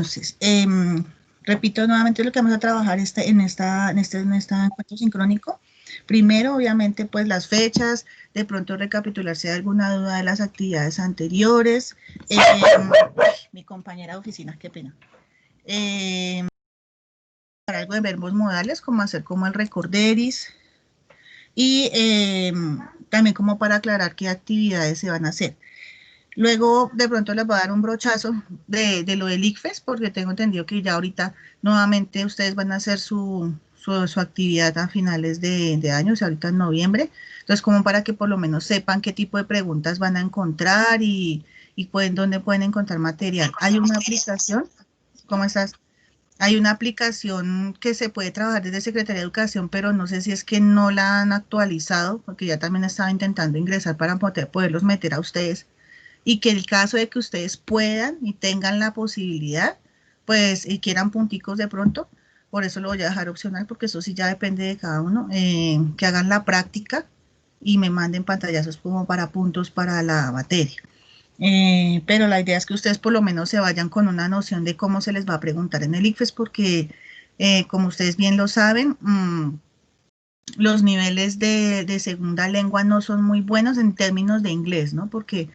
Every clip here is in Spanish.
Entonces, repito nuevamente lo que vamos a trabajar en este encuentro sincrónico. Primero, obviamente, pues las fechas, de pronto recapitular si hay alguna duda de las actividades anteriores. Mi compañera de oficina, qué pena. Algo de verbos modales, como hacer como el recorderis. Y también como para aclarar qué actividades se van a hacer. Luego, de pronto les voy a dar un brochazo de lo del ICFES, porque tengo entendido que ya ahorita nuevamente ustedes van a hacer su actividad a finales de año, o sea, ahorita en noviembre. Entonces, como para que por lo menos sepan qué tipo de preguntas van a encontrar y dónde pueden encontrar material. Hay una aplicación, ¿cómo estás? Hay una aplicación que se puede trabajar desde Secretaría de Educación, pero no sé si es que no la han actualizado, porque ya también estaba intentando ingresar para poderlos meter a ustedes y que el caso de que ustedes puedan y tengan la posibilidad, pues, y quieran punticos de pronto, por eso lo voy a dejar opcional, porque eso sí ya depende de cada uno, que hagan la práctica y me manden pantallazos como para puntos para la materia. Pero la idea es que ustedes por lo menos se vayan con una noción de cómo se les va a preguntar en el ICFES, porque como ustedes bien lo saben, los niveles de segunda lengua no son muy buenos en términos de inglés, ¿no? Porque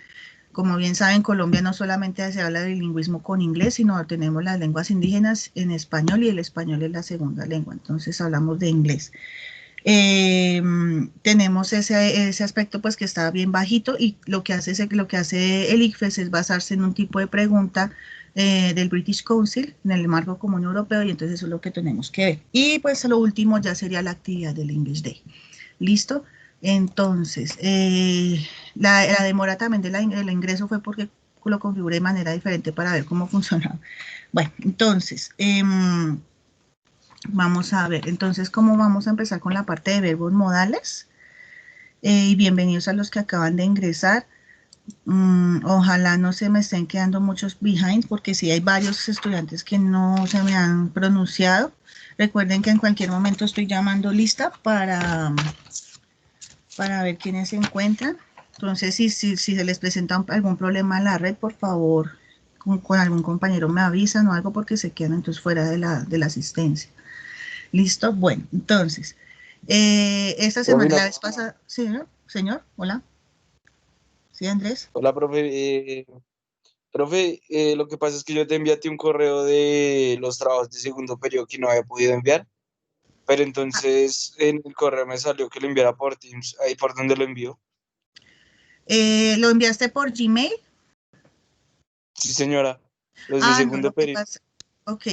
como bien saben, en Colombia no solamente se habla de bilingüismo con inglés, sino tenemos las lenguas indígenas en español y el español es la segunda lengua, entonces hablamos de inglés. Tenemos ese aspecto pues que está bien bajito y lo que hace el ICFES es basarse en un tipo de pregunta del British Council en el marco común europeo y entonces eso es lo que tenemos que ver. Y pues lo último ya sería la actividad del English Day. ¿Listo? Entonces, la demora también del ingreso fue porque lo configuré de manera diferente para ver cómo funcionaba. Bueno, entonces, vamos a ver, entonces, ¿cómo vamos a empezar con la parte de verbos modales? Y bienvenidos a los que acaban de ingresar. Ojalá no se me estén quedando muchos behind, porque sí hay varios estudiantes que no se me han pronunciado. Recuerden que en cualquier momento estoy llamando lista para ver quiénes se encuentran. Entonces, si se les presenta algún problema en la red, por favor, con algún compañero me avisan o algo porque se quedan entonces fuera de la asistencia. ¿Listo? Bueno, entonces, esta semana, la vez pasada, señor, hola. ¿Sí, Andrés? Hola, profe. Profe, lo que pasa es que yo te envié a ti un correo de los trabajos de segundo periodo que no había podido enviar, pero entonces en el correo me salió que lo enviara por Teams. ¿Ahí por dónde lo envío? ¿Lo enviaste por Gmail? Sí, señora. Los de No, segundo lo que periodo. pasa, ok,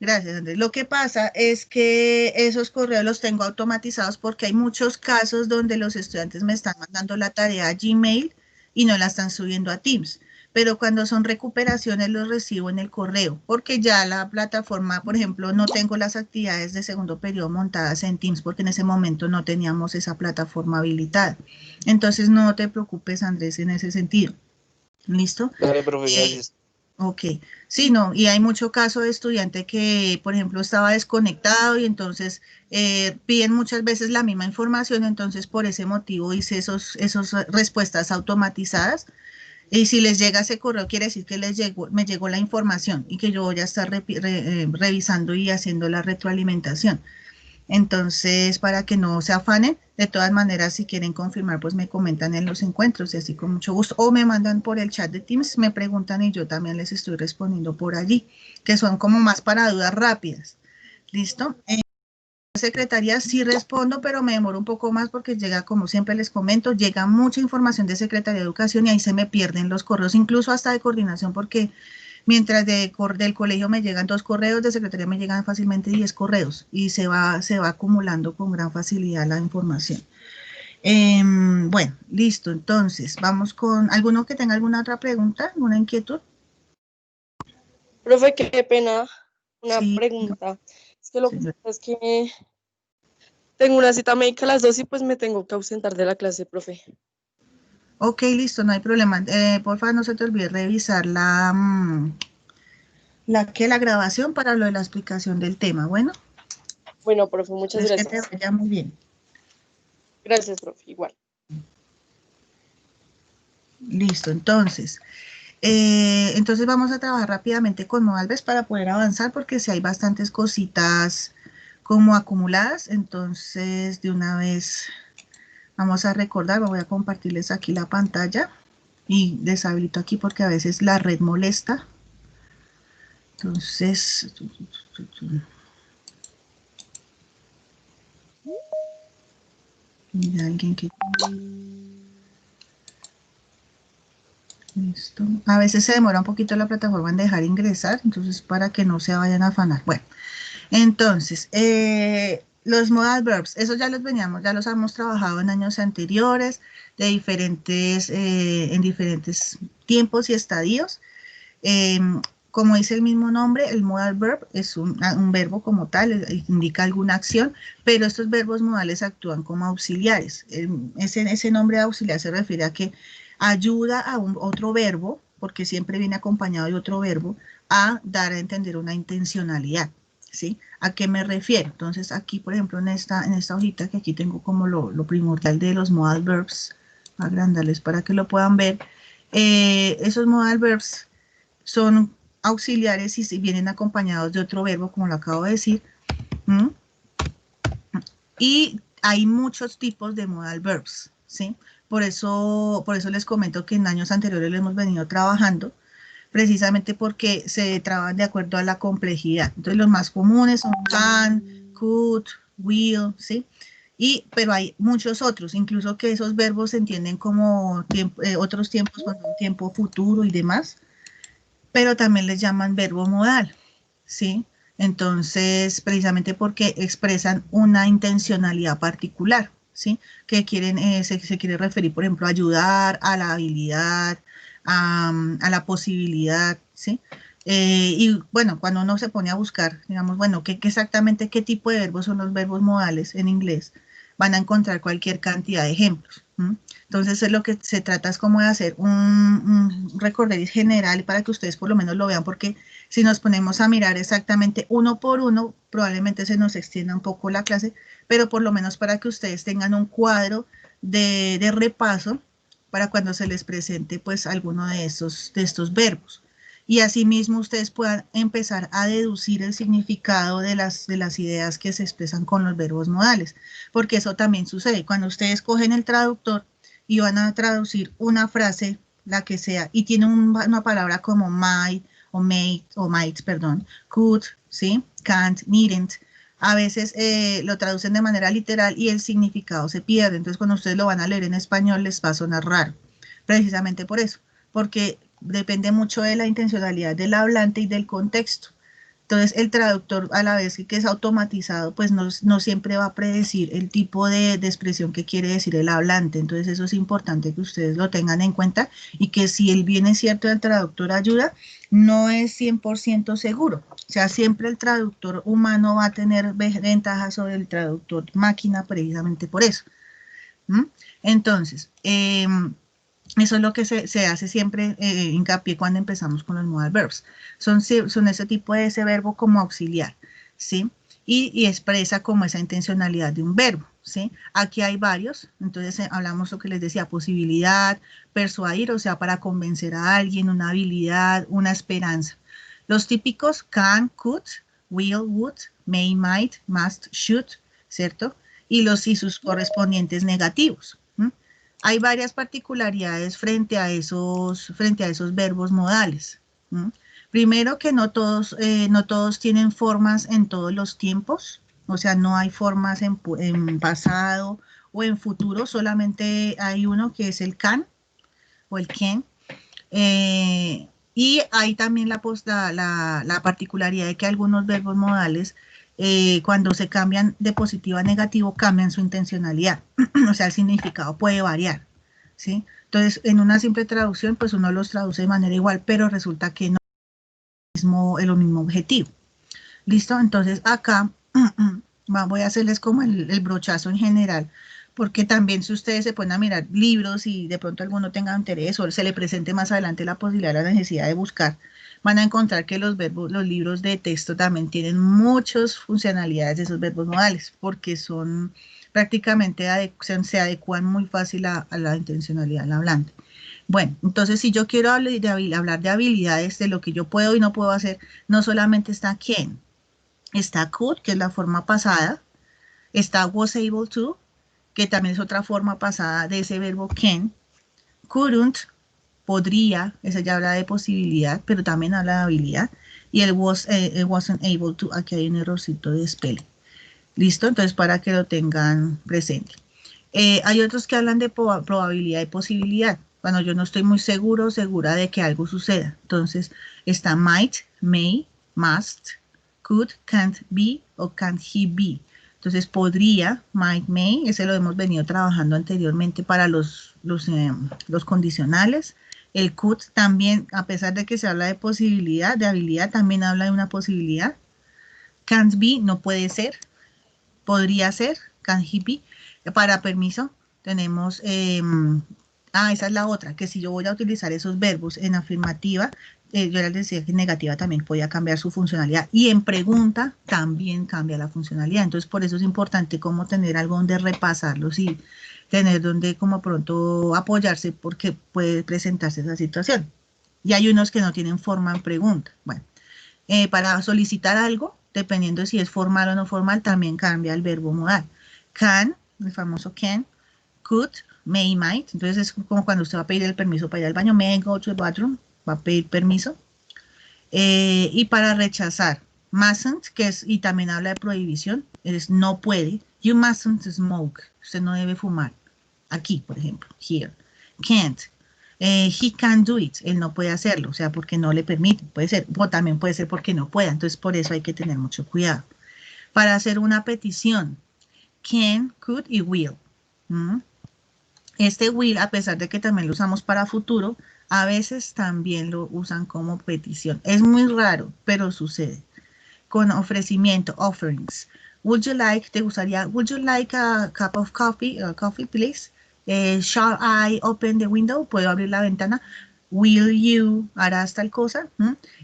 gracias, Andrés. Lo que pasa es que esos correos los tengo automatizados porque hay muchos casos donde los estudiantes me están mandando la tarea a Gmail y no la están subiendo a Teams. Pero cuando son recuperaciones los recibo en el correo, porque ya la plataforma, por ejemplo, no tengo las actividades de segundo periodo montadas en Teams porque en ese momento no teníamos esa plataforma habilitada. Entonces no te preocupes, Andrés, en ese sentido. ¿Listo? Dale, profe, Eh, gracias. Ok, sí, no, y hay mucho caso de estudiante que, por ejemplo, estaba desconectado y entonces piden muchas veces la misma información, entonces por ese motivo hice esos respuestas automatizadas y si les llega ese correo quiere decir que me llegó la información y que yo voy a estar revisando y haciendo la retroalimentación. Entonces, para que no se afanen, de todas maneras, si quieren confirmar, pues me comentan en los encuentros y así con mucho gusto. O me mandan por el chat de Teams, me preguntan y yo también les estoy respondiendo por allí, que son como más para dudas rápidas. ¿Listo? Secretaría sí respondo, pero me demoro un poco más porque llega, como siempre les comento, llega mucha información de Secretaría de Educación y ahí se me pierden los correos, incluso hasta de coordinación, porque mientras del colegio me llegan 2 correos, de secretaría me llegan fácilmente 10 correos y se va acumulando con gran facilidad la información. Bueno, listo, entonces vamos con alguno que tenga alguna otra pregunta, alguna inquietud. Profe, qué pena, una Sí, pregunta. Es que lo que señor. pasa es que tengo una cita médica a las 2 y pues me tengo que ausentar de la clase, profe. Ok, listo, no hay problema. Por favor, no se te olvide revisar la grabación para lo de la explicación del tema. Bueno, Bueno, profe, muchas es que te gracias. vaya muy bien. Gracias, profe, igual. Listo, entonces. Entonces vamos a trabajar rápidamente con modal verbs para poder avanzar, porque si hay bastantes cositas como acumuladas, entonces de una vez vamos a recordar, voy a compartirles aquí la pantalla y deshabilito aquí porque a veces la red molesta. Entonces, mira, alguien que... Listo. A veces se demora un poquito la plataforma en dejar ingresar, entonces para que no se vayan a afanar. Bueno, entonces, los modal verbs, esos ya los veníamos, ya los hemos trabajado en años anteriores, de diferentes, en diferentes tiempos y estadios. Como dice el mismo nombre, el modal verb es un verbo como tal, indica alguna acción, pero estos verbos modales actúan como auxiliares. Ese nombre de auxiliar se refiere a que ayuda a otro verbo, porque siempre viene acompañado de otro verbo, a dar a entender una intencionalidad, ¿sí? ¿A qué me refiero? Entonces, aquí, por ejemplo, en esta hojita que aquí tengo como lo primordial de los modal verbs, agrandarles para que lo puedan ver, esos modal verbs son auxiliares y si vienen acompañados de otro verbo, como lo acabo de decir. Y hay muchos tipos de modal verbs, ¿sí? Por eso les comento que en años anteriores lo hemos venido trabajando, precisamente porque se trabajan de acuerdo a la complejidad. Entonces, los más comunes son can, could, will, ¿sí? Pero hay muchos otros, incluso que esos verbos se entienden como otros tiempos, cuando un tiempo futuro y demás, pero también les llaman verbo modal, ¿sí? Entonces, precisamente porque expresan una intencionalidad particular, ¿sí? Que quieren, se quiere referir, por ejemplo, a ayudar, a la habilidad, a la posibilidad, ¿sí? Y bueno, cuando uno se pone a buscar, digamos, bueno, exactamente qué tipo de verbos son los verbos modales en inglés, van a encontrar cualquier cantidad de ejemplos. Entonces, es lo que se trata es como de hacer un recorrido general para que ustedes por lo menos lo vean, porque si nos ponemos a mirar exactamente uno por uno, probablemente se nos extienda un poco la clase, pero por lo menos para que ustedes tengan un cuadro de repaso para cuando se les presente pues alguno de estos verbos. Y asimismo ustedes puedan empezar a deducir el significado de las ideas que se expresan con los verbos modales, porque eso también sucede. Cuando ustedes cogen el traductor y van a traducir una frase, la que sea, y tiene una palabra como might, o might, perdón, could, ¿sí? Can't, needn't, a veces lo traducen de manera literal y el significado se pierde. Entonces, cuando ustedes lo van a leer en español, les va a sonar raro. Precisamente por eso, porque depende mucho de la intencionalidad del hablante y del contexto. Entonces, el traductor, a la vez que es automatizado, pues no siempre va a predecir el tipo de expresión que quiere decir el hablante. Entonces, eso es importante que ustedes lo tengan en cuenta y que si el bien es cierto, el traductor ayuda, no es 100% seguro. O sea, siempre el traductor humano va a tener ventajas sobre el traductor máquina precisamente por eso. Entonces, eso es lo que se hace siempre hincapié cuando empezamos con los modal verbs. Son ese tipo de ese verbo como auxiliar, ¿sí? Y expresa como esa intencionalidad de un verbo, ¿sí? Aquí hay varios, entonces hablamos lo que les decía, posibilidad, persuadir, o sea, para convencer a alguien, una habilidad, una esperanza. Los típicos can, could, will, would, may, might, must, should, ¿cierto? Y sus correspondientes negativos. Hay varias particularidades frente a esos verbos modales. Primero que no todos tienen formas en todos los tiempos, o sea, no hay formas en pasado o en futuro, solamente hay uno que es el can o el can. Y hay también la particularidad de que algunos verbos modales, cuando se cambian de positivo a negativo, cambian su intencionalidad. O sea, el significado puede variar, ¿sí? Entonces, en una simple traducción, pues uno los traduce de manera igual, pero resulta que no es el mismo objetivo. ¿Listo? Entonces, acá voy a hacerles como el brochazo en general, porque también si ustedes se ponen a mirar libros y de pronto alguno tenga interés o se le presente más adelante la posibilidad, la necesidad de buscar, van a encontrar que los libros de texto también tienen muchas funcionalidades de esos verbos modales, porque prácticamente se adecuan muy fácil a la intencionalidad del hablante. Bueno, entonces si yo quiero hablar de habilidades, de lo que yo puedo y no puedo hacer, no solamente está can, está could, que es la forma pasada, está was able to, que también es otra forma pasada de ese verbo can, couldn't, podría, esa ya habla de posibilidad, pero también habla de habilidad, y el wasn't able to, aquí hay un errorcito de spelling. ¿Listo? Entonces, para que lo tengan presente. Hay otros que hablan de probabilidad y posibilidad, cuando yo no estoy muy seguro o segura de que algo suceda. Entonces, está might, may, must, could, can't be o can't he be. Entonces, podría, might, may, ese lo hemos venido trabajando anteriormente para los condicionales. El could también, a pesar de que se habla de posibilidad, de habilidad, también habla de una posibilidad. Can't be, no puede ser. Podría ser, can he be. Para permiso, tenemos, esa es la otra, que si yo voy a utilizar esos verbos en afirmativa, yo les decía que en negativa también podía cambiar su funcionalidad, y en pregunta también cambia la funcionalidad. Entonces, por eso es importante como tener algo donde repasarlos y tener donde como pronto apoyarse, porque puede presentarse esa situación. Y hay unos que no tienen forma en pregunta. Bueno, para solicitar algo, dependiendo de si es formal o no formal, también cambia el verbo modal. Can, el famoso can, could, may, might. Entonces es como cuando usted va a pedir el permiso para ir al baño. May I go to the bathroom? Va a pedir permiso. Y para rechazar, mustn't, que es, y también habla de prohibición, es no puede. You mustn't smoke. Usted no debe fumar. Aquí, por ejemplo, here. Can't. He can't do it, él no puede hacerlo, o sea, porque no le permite, puede ser, o también puede ser porque no pueda, entonces por eso hay que tener mucho cuidado. Para hacer una petición, can, could y will. Este will, a pesar de que también lo usamos para futuro, a veces también lo usan como petición. Es muy raro, pero sucede. Con ofrecimiento, offerings. Would you like, te gustaría, would you like a cup of coffee, please? Shall I open the window? ¿Puedo abrir la ventana? Will you, harás tal cosa.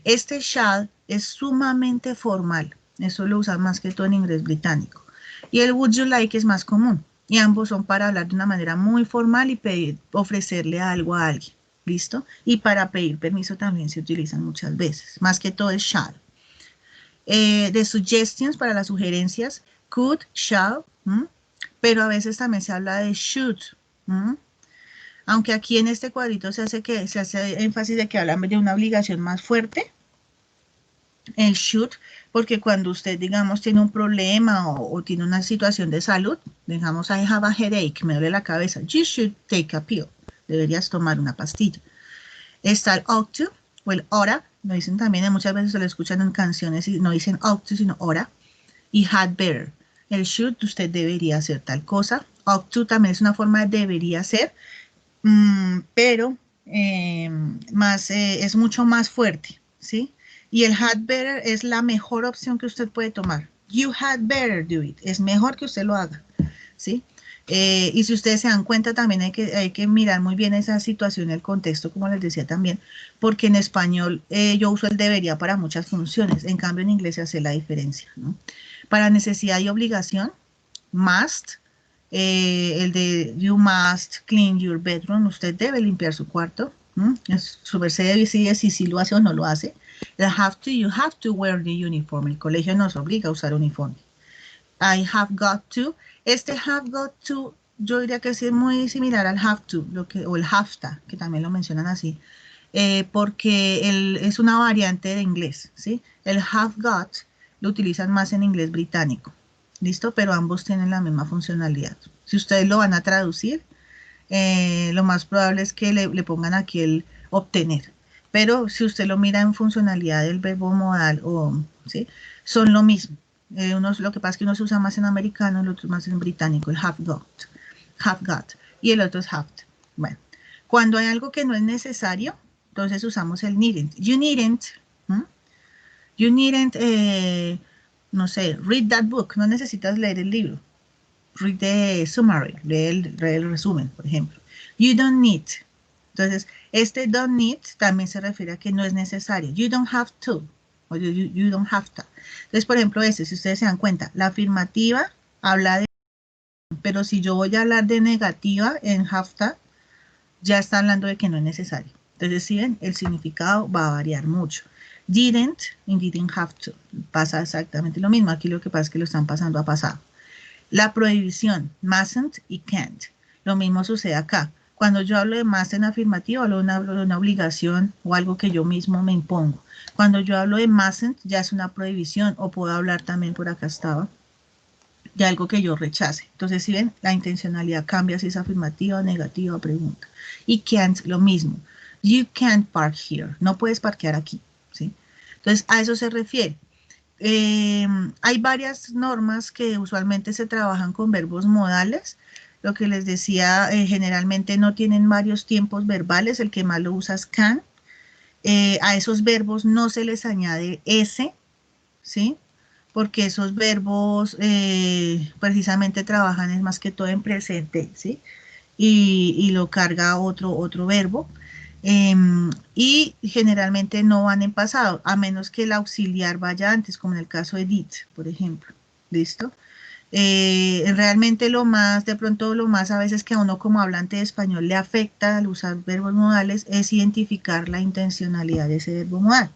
Este shall es sumamente formal. Eso lo usan más que todo en inglés británico. Y el would you like es más común. Y ambos son para hablar de una manera muy formal y pedir, ofrecerle algo a alguien. ¿Listo? Y para pedir permiso también se utilizan muchas veces. Más que todo es shall. De suggestions, para las sugerencias, could, shall, pero a veces también se habla de should. Aunque aquí en este cuadrito se hace énfasis de que hablan de una obligación más fuerte, el should, porque cuando usted, digamos, tiene un problema o tiene una situación de salud, digamos, I have a headache, me duele la cabeza, you should take a pill, deberías tomar una pastilla. Está el ought to, o el oughta, lo dicen también, muchas veces se lo escuchan en canciones y no dicen ought to, sino oughta, y had better. El should, usted debería hacer tal cosa. Ought to también es una forma de debería hacer, pero es mucho más fuerte, ¿sí? Y el had better es la mejor opción que usted puede tomar. You had better do it. Es mejor que usted lo haga, ¿sí? Y si ustedes se dan cuenta, también hay que mirar muy bien esa situación, el contexto, como les decía también, porque en español yo uso el debería para muchas funciones, en cambio en inglés se hace la diferencia, ¿no? Para necesidad y obligación, must, el de you must clean your bedroom, usted debe limpiar su cuarto, su merced decide si lo hace o no lo hace. El have to, you have to wear the uniform, el colegio nos obliga a usar uniforme. I have got to, este have got to, yo diría que es muy similar al have to, o el have-to, que también lo mencionan así, porque es una variante de inglés, ¿sí? El have got lo utilizan más en inglés británico, ¿listo? Pero ambos tienen la misma funcionalidad. Si ustedes lo van a traducir, lo más probable es que le pongan aquí el obtener, pero si usted lo mira en funcionalidad del verbo modal, ¿sí? Son lo mismo. Lo que pasa es que uno se usa más en americano, el otro más en británico, el have got, y el otro es have to. Bueno, cuando hay algo que no es necesario, entonces usamos el needn't. You needn't, no sé, read that book, no necesitas leer el libro. Read the summary, lee el resumen, por ejemplo. You don't need. Entonces, este don't need también se refiere a que no es necesario. You don't have to. O you don't have to. Entonces, por ejemplo, si ustedes se dan cuenta, la afirmativa habla de, pero si yo voy a hablar de negativa en have to, ya está hablando de que no es necesario. Entonces, si ven, el significado va a variar mucho. Didn't y didn't have to. Pasa exactamente lo mismo. Aquí lo que pasa es que lo están pasando a pasado. La prohibición, mustn't y can't. Lo mismo sucede acá. Cuando yo hablo de must en afirmativo, hablo de una obligación o algo que yo mismo me impongo. Cuando yo hablo de mustn't, ya es una prohibición, o puedo hablar también, por acá estaba, de algo que yo rechace. Entonces, si ven, la intencionalidad cambia si es afirmativa, negativa o pregunta. Y can't, lo mismo. You can't park here. No puedes parquear aquí, ¿sí? Entonces, a eso se refiere. Hay varias normas que usualmente se trabajan con verbos modales. Lo que les decía, generalmente no tienen varios tiempos verbales. El que más lo usa es can. A esos verbos no se les añade S, ¿sí? Porque esos verbos precisamente trabajan es más que todo en presente, ¿sí? Y lo carga otro verbo. Y generalmente no van en pasado, a menos que el auxiliar vaya antes, como en el caso de did, por ejemplo. ¿Listo? Realmente de pronto lo más a veces que a uno como hablante de español le afecta al usar verbos modales es identificar la intencionalidad de ese verbo modal.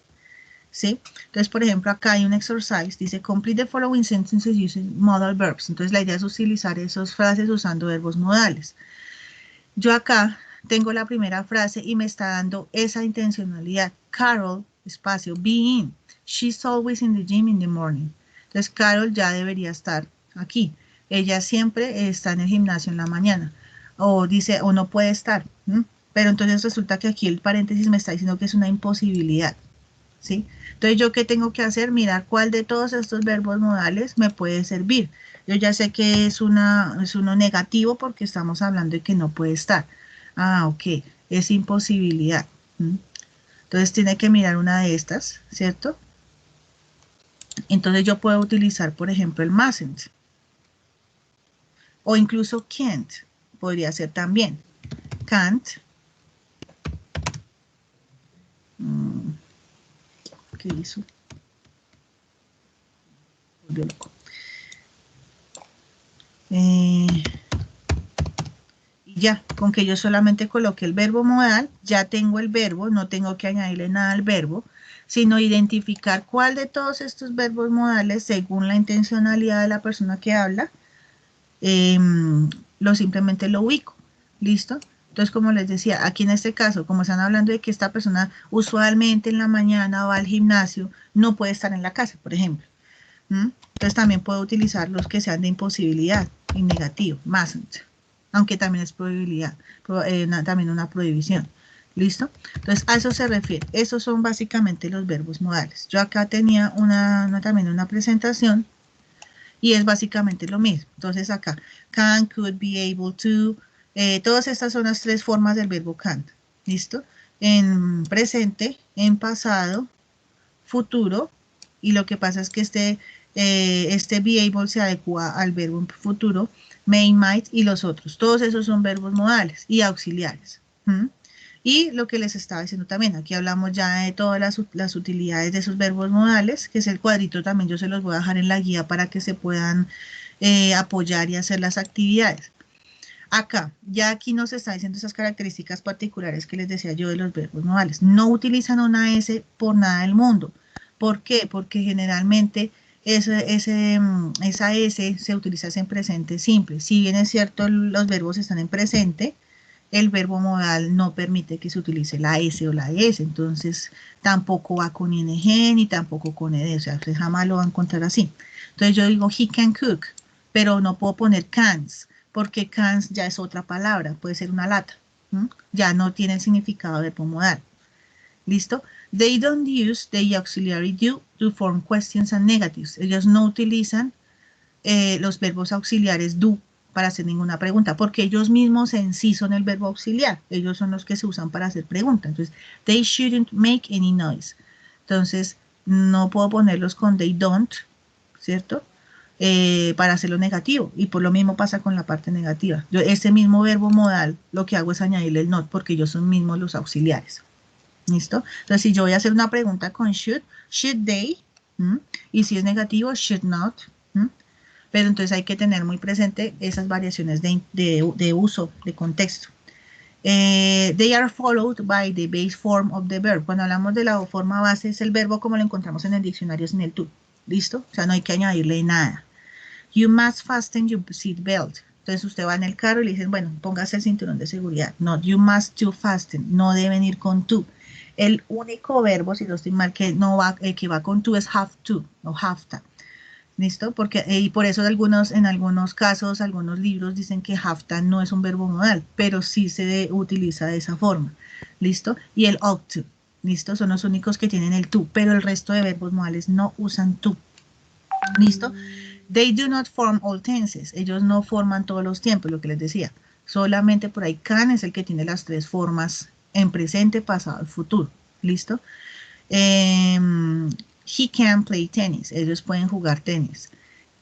¿Sí? Entonces, por ejemplo, acá hay un exercise, dice complete the following sentences using modal verbs. Entonces, la idea es utilizar esas frases usando verbos modales. Yo acá tengo la primera frase y me está dando esa intencionalidad. Carol, espacio, be in. She's always in the gym in the morning. Entonces, Carol ya debería estar aquí. Ella siempre está en el gimnasio en la mañana. O dice, o no puede estar. Pero entonces resulta que aquí el paréntesis me está diciendo que es una imposibilidad. ¿Sí? Entonces, ¿yo qué tengo que hacer? Mirar cuál de todos estos verbos modales me puede servir. Yo ya sé que es uno negativo porque estamos hablando de que no puede estar. Ah, ok, es imposibilidad. Entonces, tiene que mirar una de estas, ¿cierto? Entonces, yo puedo utilizar, por ejemplo, el mustn't. O incluso can't, podría ser también. Can't. ¿Qué hizo? Volvió loco. Y ya, con que yo solamente coloque el verbo modal, ya tengo el verbo, no tengo que añadirle nada al verbo, sino identificar cuál de todos estos verbos modales, según la intencionalidad de la persona que habla, simplemente lo ubico. ¿Listo? Entonces, como les decía, aquí en este caso, como están hablando de que esta persona usualmente en la mañana va al gimnasio, no puede estar en la casa, por ejemplo. Entonces, también puedo utilizar los que sean de imposibilidad, en negativo, mustn't, aunque también es probabilidad, también una prohibición. ¿Listo? Entonces, a eso se refiere. Esos son básicamente los verbos modales. Yo acá tenía también una presentación y es básicamente lo mismo. Entonces, acá, can, could, be able to, todas estas son las tres formas del verbo can. ¿Listo? En presente, en pasado, futuro, y lo que pasa es que este be able se adecua al verbo en futuro, may, might y los otros. Todos esos son verbos modales y auxiliares. Y lo que les estaba diciendo también, aquí hablamos ya de todas las utilidades de esos verbos modales, que es el cuadrito también, yo se los voy a dejar en la guía para que se puedan apoyar y hacer las actividades. Acá, ya aquí nos está diciendo esas características particulares que les decía yo de los verbos modales. No utilizan una S por nada del mundo. ¿Por qué? Porque generalmente esa S se utiliza en presente simple. Si bien es cierto, los verbos están en presente, el verbo modal no permite que se utilice la S o la S. Entonces, tampoco va con ing ni tampoco con ed. O sea, usted jamás lo va a encontrar así. Entonces, yo digo, he can cook, pero no puedo poner cans, porque cans ya es otra palabra, puede ser una lata. Ya no tiene el significado de verbo modal. ¿Listo? They don't use the auxiliary do to form questions and negatives. Ellos no utilizan los verbos auxiliares do para hacer ninguna pregunta, porque ellos mismos en sí son el verbo auxiliar. Ellos son los que se usan para hacer preguntas. Entonces, they shouldn't make any noise. Entonces, no puedo ponerlos con they don't, ¿cierto? Para hacerlo negativo. Y por lo mismo pasa con la parte negativa. Yo, este mismo verbo modal, lo que hago es añadirle el not, porque ellos son mismos los auxiliares. ¿Listo? Entonces, si yo voy a hacer una pregunta con should they? Y si es negativo, should not. Pero entonces hay que tener muy presente esas variaciones de uso, de contexto. They are followed by the base form of the verb. Cuando hablamos de la forma base es el verbo como lo encontramos en el diccionario sin el to. ¿Listo? O sea, no hay que añadirle nada. You must fasten your seat belt. Entonces usted va en el carro y le dicen, bueno, póngase el cinturón de seguridad. No, you must to fasten. No deben ir con to. El único verbo, si no estoy mal, que va con to es have to o have to. ¿Listo? Porque, y por eso en algunos casos, algunos libros dicen que have to no es un verbo modal, pero sí se utiliza de esa forma. ¿Listo? Y el ought to. ¿Listo? Son los únicos que tienen el to, pero el resto de verbos modales no usan to. ¿Listo? They do not form all tenses. Ellos no forman todos los tiempos, lo que les decía. Solamente por ahí can es el que tiene las tres formas en presente, pasado y futuro. ¿Listo? He can play tennis. Ellos pueden jugar tenis.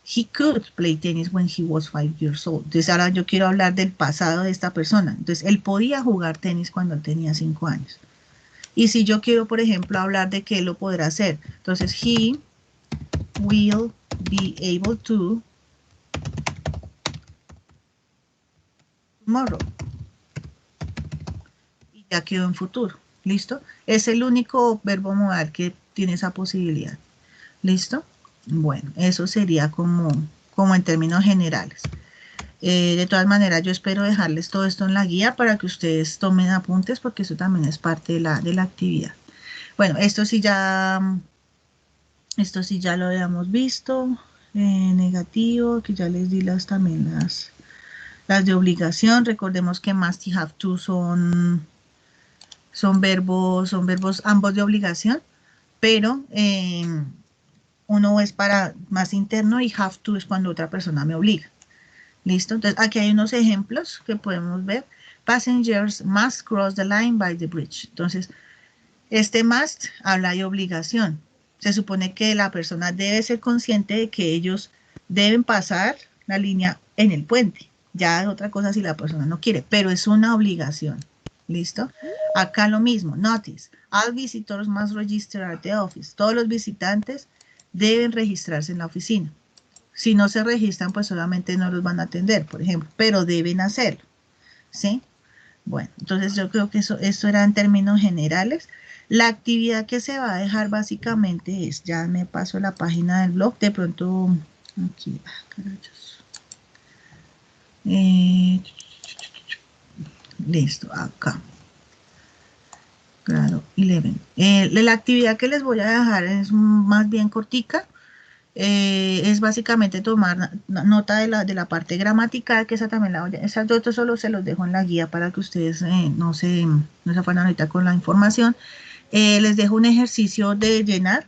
He could play tennis when he was 5 years old. Entonces ahora yo quiero hablar del pasado de esta persona. Entonces él podía jugar tenis cuando él tenía 5 años. Y si yo quiero, por ejemplo, hablar de que él lo podrá hacer. Entonces he will be able to tomorrow. Y ya quedó en futuro. ¿Listo? Es el único verbo modal que tiene esa posibilidad. ¿Listo? Bueno, eso sería como en términos generales. De todas maneras, yo espero dejarles todo esto en la guía para que ustedes tomen apuntes porque eso también es parte de la actividad. Bueno, esto sí ya lo habíamos visto. Negativo, que ya les di también las de obligación. Recordemos que must y have to son verbos ambos de obligación, pero uno es para más interno y have to es cuando otra persona me obliga. ¿Listo? Entonces aquí hay unos ejemplos que podemos ver. Passengers must cross the line by the bridge. Entonces, este must habla de obligación. Se supone que la persona debe ser consciente de que ellos deben pasar la línea en el puente. Ya es otra cosa si la persona no quiere, pero es una obligación. ¿Listo? Acá lo mismo. Notice. All visitors must register at the office. Todos los visitantes deben registrarse en la oficina. Si no se registran, pues solamente no los van a atender, por ejemplo, pero deben hacerlo. ¿Sí? Bueno, entonces yo creo que esto era en términos generales. La actividad que se va a dejar básicamente es, ya me paso la página del blog, de pronto, aquí, carachos. Listo, acá. Grado 11. La actividad que les voy a dejar es más bien cortica. Es básicamente tomar nota de la parte gramatical, que esa también la voy a... Esas dos solo se los dejo en la guía para que ustedes no se afanen ahorita con la información. Les dejo un ejercicio de llenar,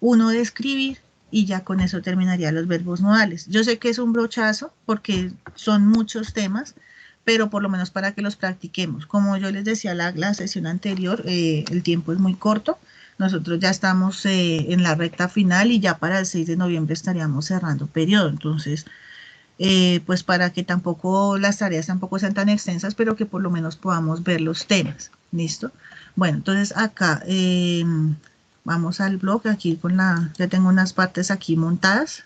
uno de escribir, y ya con eso terminaría los verbos modales. Yo sé que es un brochazo porque son muchos temas, pero por lo menos para que los practiquemos. Como yo les decía la sesión anterior, el tiempo es muy corto. Nosotros ya estamos en la recta final y ya para el 6 de noviembre estaríamos cerrando periodo. Entonces, pues para que las tareas tampoco sean tan extensas, pero que por lo menos podamos ver los temas. ¿Listo? Bueno, entonces acá vamos al blog. Aquí ya tengo unas partes aquí montadas.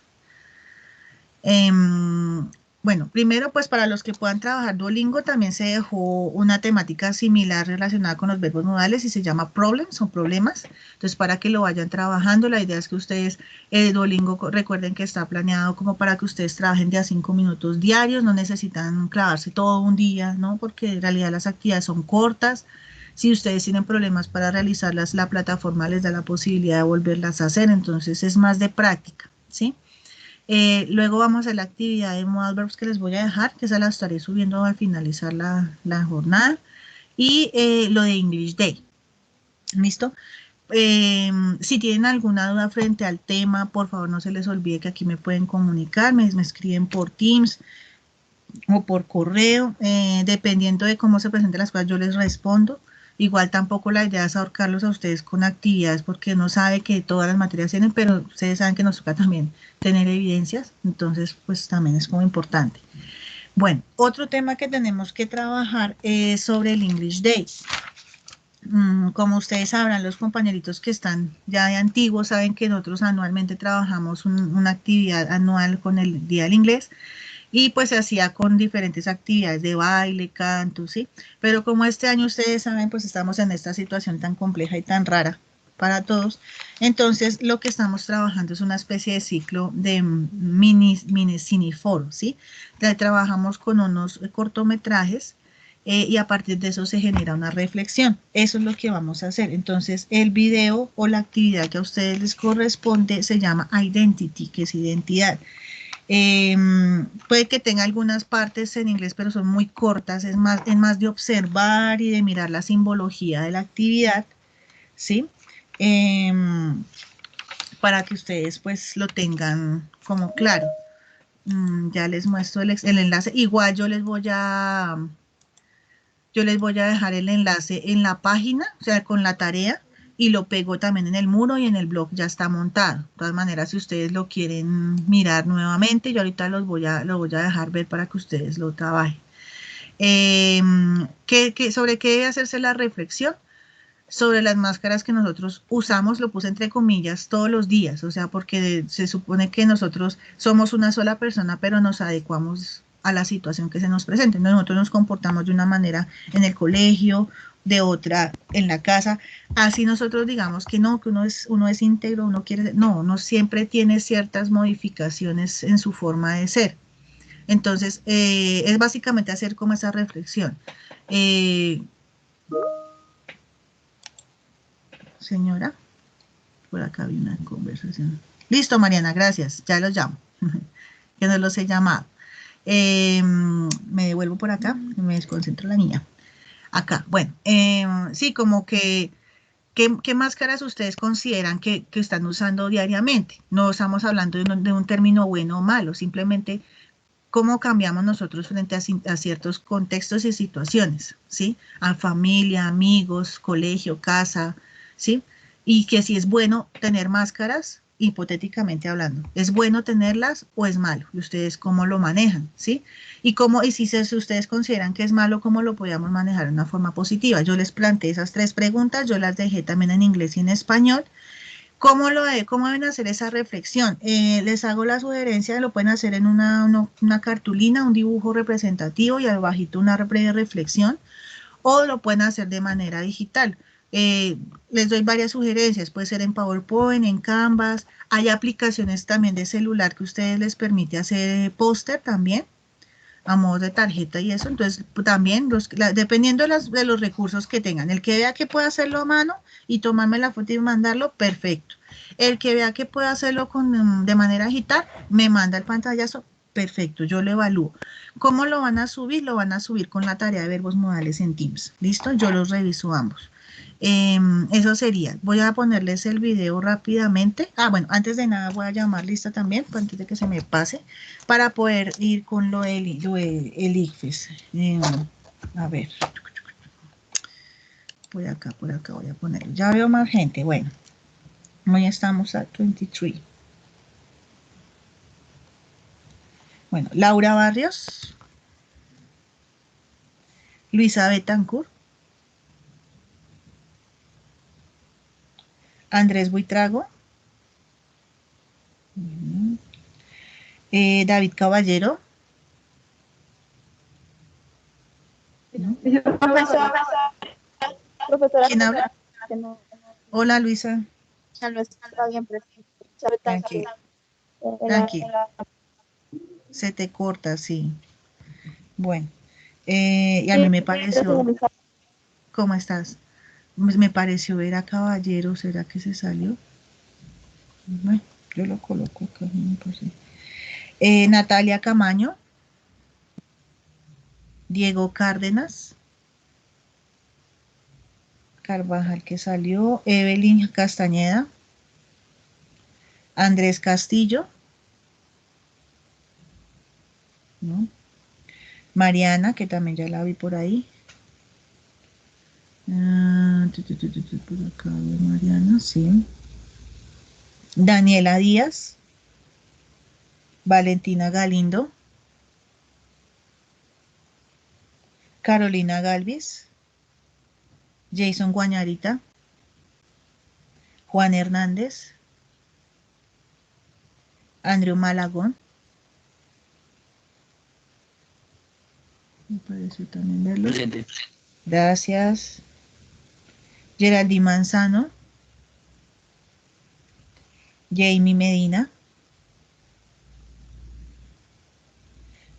Bueno, primero, pues para los que puedan trabajar Duolingo, también se dejó una temática similar relacionada con los verbos modales y se llama problems o problemas. Entonces, para que lo vayan trabajando, la idea es que ustedes, Duolingo, recuerden que está planeado como para que ustedes trabajen de a 5 minutos diarios, no necesitan clavarse todo un día, ¿no? Porque en realidad las actividades son cortas. Si ustedes tienen problemas para realizarlas, la plataforma les da la posibilidad de volverlas a hacer, entonces es más de práctica, ¿sí? Luego vamos a la actividad de modal verbs que les voy a dejar, que esa la estaré subiendo al finalizar la jornada. Y lo de English Day. ¿Listo? Si tienen alguna duda frente al tema, por favor no se les olvide que aquí me pueden comunicar, me escriben por Teams o por correo, dependiendo de cómo se presenten las cosas yo les respondo. Igual tampoco la idea es ahorcarlos a ustedes con actividades porque uno sabe que todas las materias tienen, pero ustedes saben que nos toca también tener evidencias, entonces pues también es como importante. Bueno, otro tema que tenemos que trabajar es sobre el English Day. Como ustedes sabrán, los compañeritos que están ya de antiguos saben que nosotros anualmente trabajamos una actividad anual con el Día del Inglés. y pues se hacía con diferentes actividades de baile, canto, ¿sí? Pero como este año ustedes saben, pues estamos en esta situación tan compleja y tan rara para todos, entonces lo que estamos trabajando es una especie de ciclo de mini cineforo, ¿sí? Trabajamos con unos cortometrajes y a partir de eso se genera una reflexión. Eso es lo que vamos a hacer. Entonces, el video o la actividad que a ustedes les corresponde se llama Identity, que es identidad. Puede que tenga algunas partes en inglés, pero son muy cortas, es más de observar y de mirar la simbología de la actividad, ¿sí? Para que ustedes pues lo tengan como claro. Ya les muestro el enlace. Igual yo les voy a dejar el enlace en la página, o sea, con la tarea, y lo pego también en el muro y en el blog ya está montado. De todas maneras, si ustedes lo quieren mirar nuevamente, yo ahorita lo voy a dejar ver para que ustedes lo trabajen. ¿Sobre qué debe hacerse la reflexión? Sobre las máscaras que nosotros usamos, lo puse entre comillas, todos los días, o sea, porque se supone que nosotros somos una sola persona, pero nos adecuamos a la situación que se nos presente. Nosotros nos comportamos de una manera en el colegio, de otra en la casa, así nosotros digamos que no, que uno es íntegro, uno quiere, no, uno siempre tiene ciertas modificaciones en su forma de ser. Entonces, es básicamente hacer como esa reflexión. Eh, Señora, por acá había una conversación. Listo, Mariana, gracias. Ya los llamo. Que no los he llamado. Me devuelvo por acá, me desconcentro la niña. Acá, bueno, sí, como que, ¿qué máscaras ustedes consideran que están usando diariamente? No estamos hablando de un término bueno o malo, simplemente cómo cambiamos nosotros frente a ciertos contextos y situaciones, ¿sí? A familia, amigos, colegio, casa, ¿sí? Y que si es bueno tener máscaras, hipotéticamente hablando, ¿es bueno tenerlas o es malo? Y ustedes cómo lo manejan, ¿sí? Y si ustedes consideran que es malo, ¿cómo lo podríamos manejar de una forma positiva? Yo les planteé esas 3 preguntas, yo las dejé también en inglés y en español. ¿Cómo deben hacer esa reflexión? Les hago la sugerencia, lo pueden hacer en una cartulina, un dibujo representativo y abajito una breve reflexión, o lo pueden hacer de manera digital. Les doy varias sugerencias, puede ser en PowerPoint, en Canvas, hay aplicaciones también de celular que ustedes les permite hacer póster también, a modo de tarjeta y eso, entonces también dependiendo de los recursos que tengan, el que vea que puede hacerlo a mano y tomarme la foto y mandarlo, perfecto. El que vea que puede hacerlo de manera digital, me manda el pantallazo, perfecto, yo lo evalúo. ¿Cómo lo van a subir? Lo van a subir con la tarea de verbos modales en Teams, ¿listo? Yo los reviso ambos. Eso sería. Voy a ponerles el video rápidamente. Bueno, antes de nada voy a llamar lista también, antes de que se me pase, para poder ir con el ICFES. A ver, por acá voy a ponerlo. Ya veo más gente. Bueno, hoy estamos a 23. Bueno, Laura Barrios, Luisa Betancourt, Andrés Buitrago, David Caballero, ¿no? Profesora, ¿Quién habla? que no, Hola, Luisa. ya no está bien presente. Tranquila, tranquila. Se te corta, sí. Bueno, y a mí me pareció, ¿cómo estás? Pues me pareció ver a Caballero, ¿será que se salió? Bueno, yo lo coloco acá. No pasa. Natalia Camaño, Diego Cárdenas, Carvajal que salió, Evelyn Castañeda, Andrés Castillo, ¿no? Mariana, que también ya la vi por ahí. Por acá, Mariana, sí. Daniela Díaz, Valentina Galindo, Carolina Galvis, Jason Guañarita, Juan Hernández, Andrew Malagón, Me pareció también verlo. Presente. Gracias. Geraldine Manzano. Jamie Medina.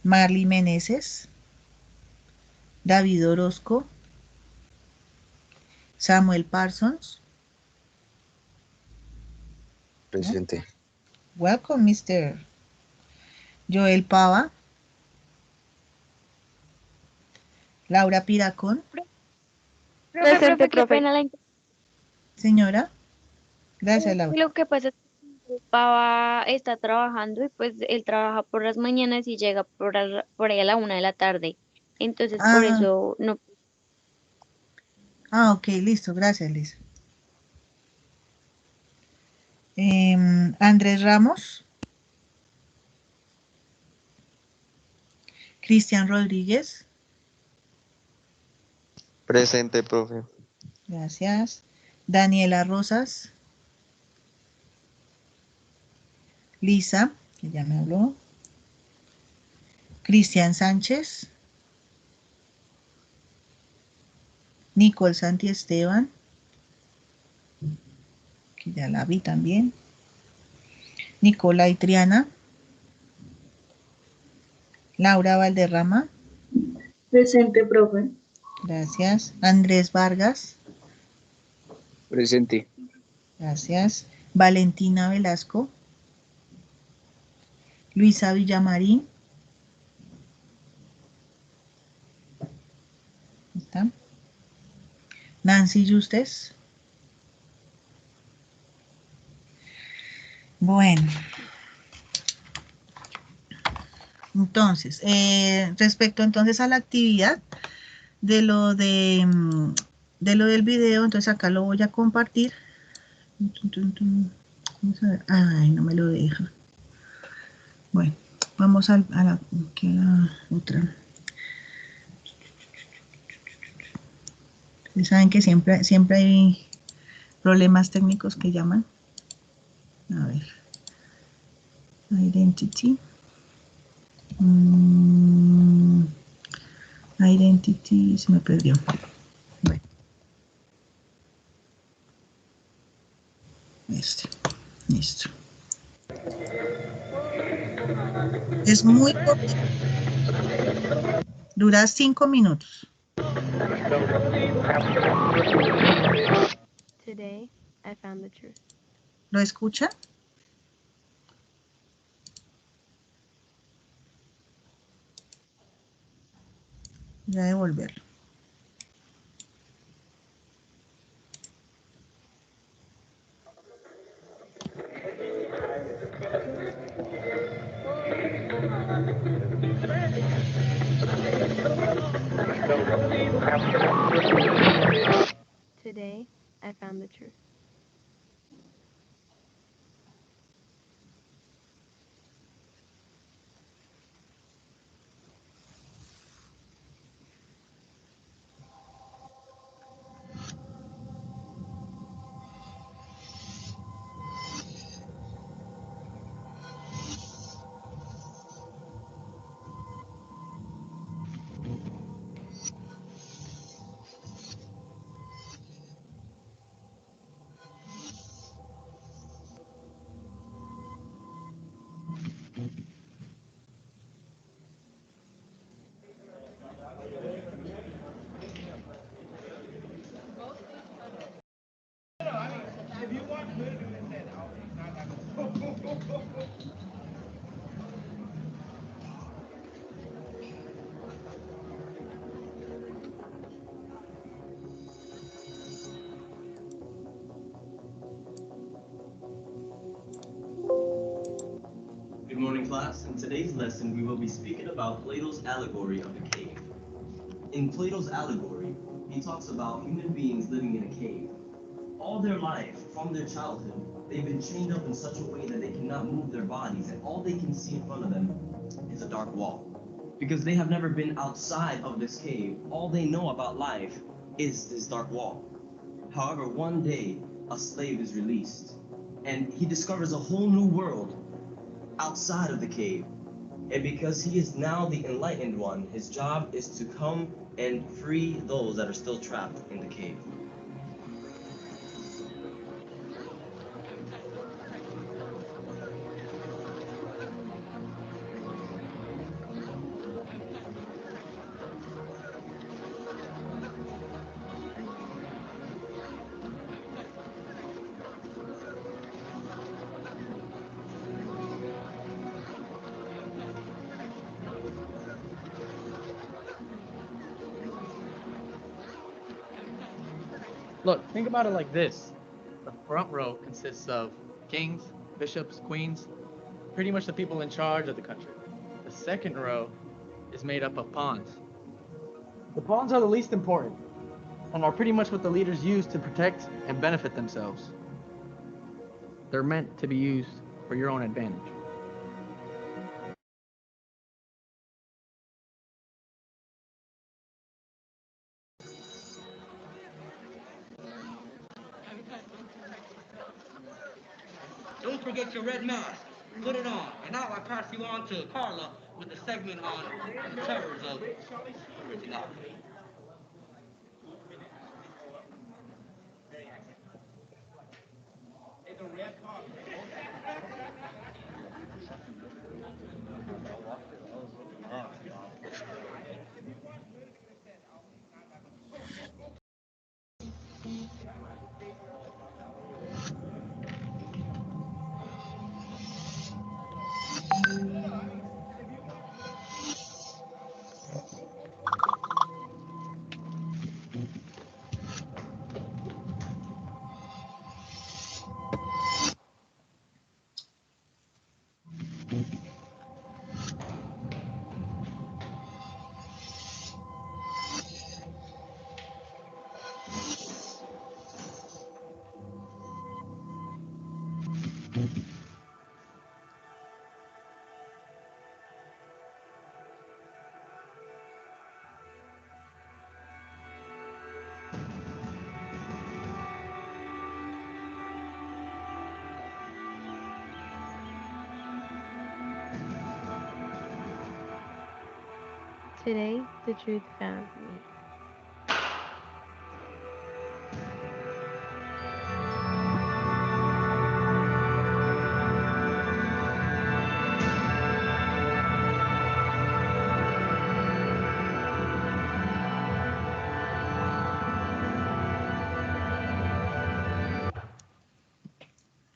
Marley Meneses. David Orozco. Samuel Parsons. Presente. Welcome, Mr. Joel Pava. Laura Piracón. Presente, Qué profe. pena Señora. Gracias, Laura. Lo que pasa es que Pava está trabajando y pues él trabaja por las mañanas y llega por ahí a la 1 de la tarde. Entonces por Ah, eso no. ok, listo. Gracias, Liz. Andrés Ramos. Cristian Rodríguez. Presente, profe. Gracias. Daniela Rosas. Lisa, que ya me habló. Cristian Sánchez. Nicole Santiesteban, que ya la vi también. Nicola y Triana. Laura Valderrama. Presente, profe. Gracias. Andrés Vargas. Presente. Gracias. Valentina Velasco. Luisa Villamarín. ¿Está? Nancy Justes. Bueno. Entonces, respecto entonces a la actividad de lo del video, entonces acá lo voy a compartir. Vamos a ver. Ay, no me lo deja. Bueno, vamos a la otra. Ustedes saben que siempre hay problemas técnicos que llaman. A ver. Identity. Identity se me perdió. Bueno. Listo. Es muy corto. Dura 5 minutos. Today, I found the truth. ¿Lo escucha? Voy a devolverlo. Today, I found the truth. Good morning, class. In today's lesson, we will be speaking about Plato's allegory of the cave. In Plato's allegory, he talks about human beings living in a cave. All their life, from their childhood, they've been chained up in such a way that they cannot move their bodies, and all they can see in front of them is a dark wall. Because they have never been outside of this cave, all they know about life is this dark wall. However, one day, a slave is released, and he discovers a whole new world outside of the cave. And because he is now the enlightened one, his job is to come and free those that are still trapped in the cave. Look, think about it like this. The front row consists of kings, bishops, queens, pretty much the people in charge of the country. The second row is made up of pawns. The pawns are the least important and are pretty much what the leaders use to protect and benefit themselves. They're meant to be used for your own advantage. Don't forget your red mask. Put it on. And now I pass you on to Carla with the segment on the terrors of originality. Today, the truth found me.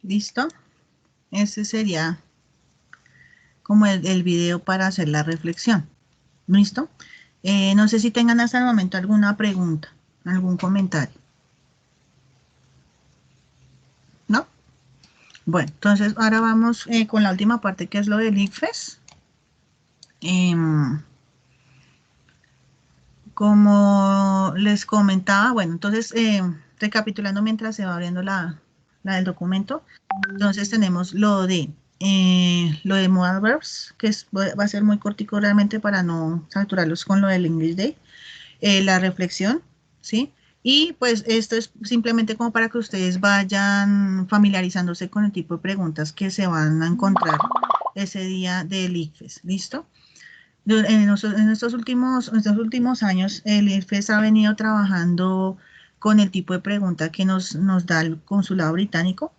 ¿Listo? Ese sería como el video para hacer la reflexión. ¿Listo? No sé si tengan hasta el momento alguna pregunta, algún comentario. ¿No? Bueno, entonces ahora vamos con la última parte, que es lo del ICFES. Como les comentaba, bueno, entonces recapitulando mientras se va abriendo la del documento, entonces tenemos lo de modal verbs, que va a ser muy cortico realmente para no saturarlos con lo del English Day, la reflexión, ¿sí? Y pues esto es simplemente como para que ustedes vayan familiarizándose con el tipo de preguntas que se van a encontrar ese día del ICFES, ¿listo? En estos últimos años, el ICFES ha venido trabajando con el tipo de pregunta que nos da el Consulado Británico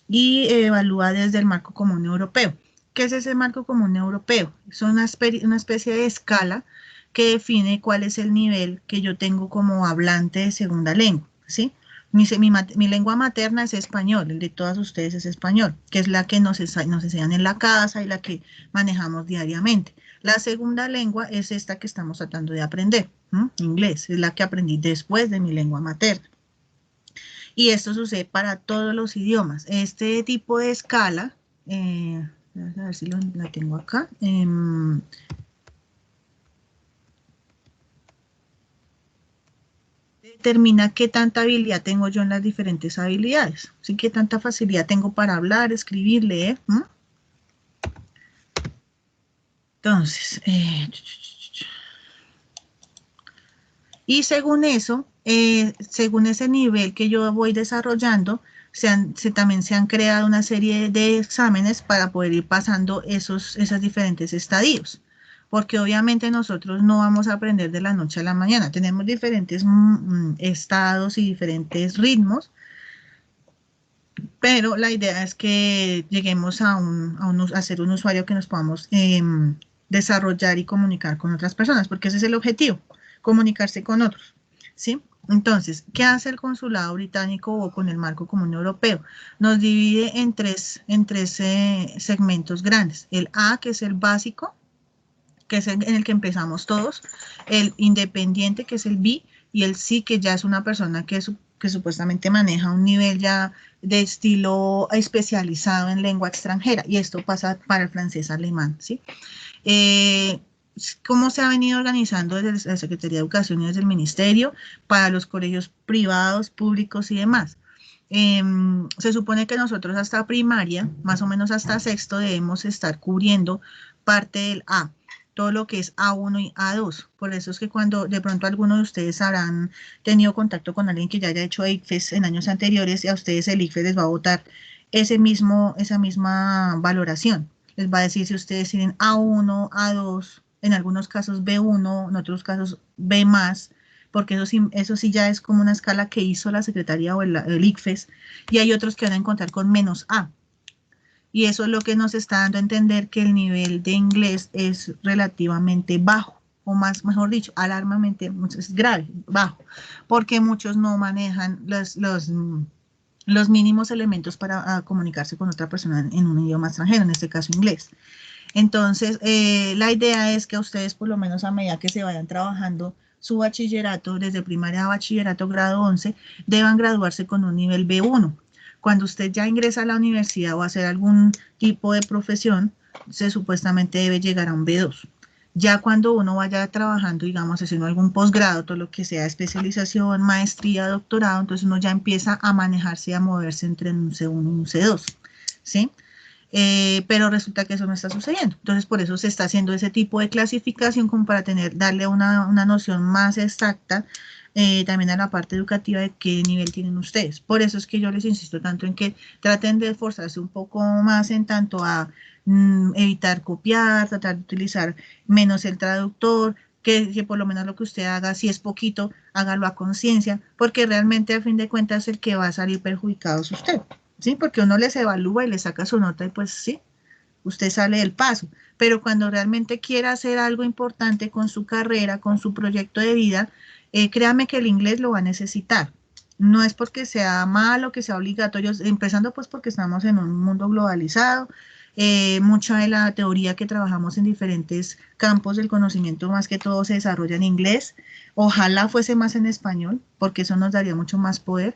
y evalúa desde el marco común europeo. ¿Qué es ese marco común europeo? Es una especie de escala que define cuál es el nivel que yo tengo como hablante de segunda lengua, ¿sí? Mi lengua materna es español, el de todas ustedes es español, que es la que nos enseñan en la casa y la que manejamos diariamente. La segunda lengua es esta que estamos tratando de aprender, inglés, es la que aprendí después de mi lengua materna. Y esto sucede para todos los idiomas. Este tipo de escala, a ver si la tengo acá, determina qué tanta habilidad tengo yo en las diferentes habilidades, ¿sí? Qué tanta facilidad tengo para hablar, escribir, leer. Entonces, y según eso, según ese nivel que yo voy desarrollando, también se han creado una serie de exámenes para poder ir pasando esos diferentes estadios, porque obviamente nosotros no vamos a aprender de la noche a la mañana, tenemos diferentes estados y diferentes ritmos, pero la idea es que lleguemos a ser un usuario que nos podamos desarrollar y comunicar con otras personas, porque ese es el objetivo, comunicarse con otros, ¿sí? Entonces, ¿qué hace el consulado británico o con el marco común europeo? Nos divide en tres segmentos grandes. El A, que es el básico, que es en el que empezamos todos. El independiente, que es el B, y el C, que ya es una persona que supuestamente maneja un nivel ya de estilo especializado en lengua extranjera. Y esto pasa para el francés alemán, ¿sí? ¿Cómo se ha venido organizando desde la Secretaría de Educación y desde el Ministerio para los colegios privados, públicos y demás? Se supone que nosotros hasta primaria, más o menos hasta sexto, debemos estar cubriendo parte del A, todo lo que es A1 y A2. Por eso es que cuando de pronto alguno de ustedes habrán tenido contacto con alguien que ya haya hecho ICFES en años anteriores y a ustedes el ICFES les va a votar esa misma valoración. Les va a decir si ustedes tienen A1, A2, en algunos casos B1, en otros casos B+, porque eso sí ya es como una escala que hizo la Secretaría o el ICFES, y hay otros que van a encontrar con menos A. Y eso es lo que nos está dando a entender que el nivel de inglés es relativamente bajo, o mejor dicho, alarmamente, es grave, bajo, porque muchos no manejan los mínimos elementos para comunicarse con otra persona en un idioma extranjero, en este caso inglés. Entonces, la idea es que ustedes, por lo menos a medida que se vayan trabajando su bachillerato, desde primaria a bachillerato grado 11, deban graduarse con un nivel B1. Cuando usted ya ingresa a la universidad o a hacer algún tipo de profesión, supuestamente debe llegar a un B2. Ya cuando uno vaya trabajando, digamos, haciendo algún posgrado, todo lo que sea especialización, maestría, doctorado, entonces uno ya empieza a manejarse y a moverse entre un C1 y un C2, ¿sí? Pero resulta que eso no está sucediendo. Entonces, por eso se está haciendo ese tipo de clasificación como para darle una noción más exacta también a la parte educativa de qué nivel tienen ustedes. Por eso es que yo les insisto tanto en que traten de esforzarse un poco más en tanto a evitar copiar, tratar de utilizar menos el traductor, que por lo menos lo que usted haga, si es poquito, hágalo a conciencia, porque realmente a fin de cuentas el que va a salir perjudicado es usted. ¿Sí? Porque uno les evalúa y le saca su nota y pues sí, usted sale del paso. Pero cuando realmente quiera hacer algo importante con su carrera, con su proyecto de vida, créame que el inglés lo va a necesitar. No es porque sea malo, que sea obligatorio, empezando pues porque estamos en un mundo globalizado. Mucha de la teoría que trabajamos en diferentes campos del conocimiento, más que todo se desarrolla en inglés. Ojalá fuese más en español, porque eso nos daría mucho más poder.